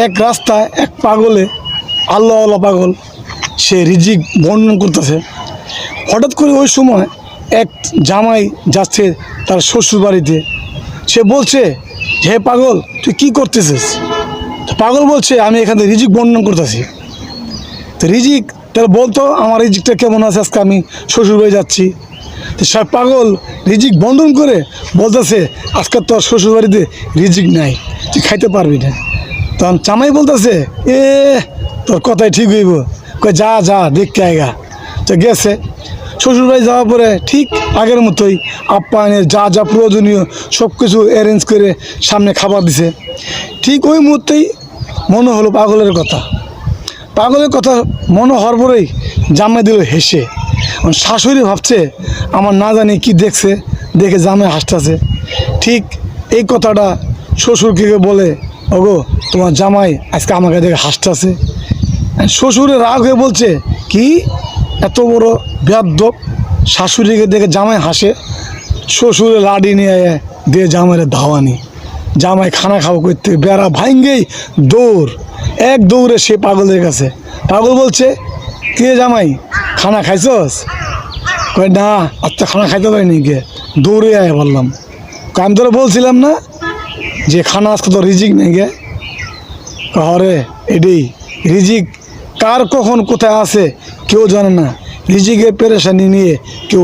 এক রাস্তায় এক পাগলে আল্লাহওয়ালা পাগল সে রিজিক বর্ণন করতেছে। হঠাৎ করে ওই সময় এক জামাই যাচ্ছে তার শ্বশুর বাড়িতে। সে বলছে, হে পাগল, তুই কী করতেছিস? পাগল বলছে, আমি এখান থেকে রিজিক বর্ণন করতেছি। তো রিজিক তাহলে বলতো, আমার রিজিকটা কেমন আছে, আজকে আমি শ্বশুর বাড়ি যাচ্ছি। তো সব পাগল রিজিক বর্ণন করে বলতেছে, আজকে তোর শ্বশুর বাড়িতে রিজিক নাই, তুই খাইতে পারবি না। তখন জামাই বলতেছে, তোর কথাই ঠিক হইব, কই যা যা দেখতে আয়গা। তো গেছে, শ্বশুরবাড়ি যাওয়ার পরে ঠিক আগের মতোই আপ্যায়নের যা যা প্রয়োজনীয় সব কিছু অ্যারেঞ্জ করে সামনে খাবার দিছে। ঠিক ওই মুহূর্তেই মনে হলো পাগলের কথা। পাগলের কথা মনে হওয়ার পরেই জামাই দিল হেসে। শাশুড়ি ভাবছে আমার না জানি কি দেখছে, দেখে জামাই হাসতেছে। ঠিক এই কথাটা শ্বশুরকে বলে, ওগো তোমার জামাই আজকে আমাকে দেখে হাসতেছে। শ্বশুরে রাগ হয়ে বলছে, কি এত বড় বেয়াদব, শাশুড়িকে দেখে জামাই হাসে। শ্বশুরে লাডি নিয়ে দিয়ে জামাইয়ের ধাওয়ানি। জামাই খানা খাওয়া করতে বেড়া ভাঙ্গেই দৌড়, এক দৌড়ে সে পাগলের কাছে। পাগল বলছে, কে জামাই খানা খাইছস? কয় না, আচ্ছা খানা খাইতে পারিনি। কে? দৌড়ে আয় বললাম। আমি তোরা বলছিলাম না যে খানা আজকে তো রিজিক নেই। গে হরে এডি রিজিক কার কখন কোথায় আছে কেউ জানে না। রিজিকের পেরেশানি নিয়ে কেউ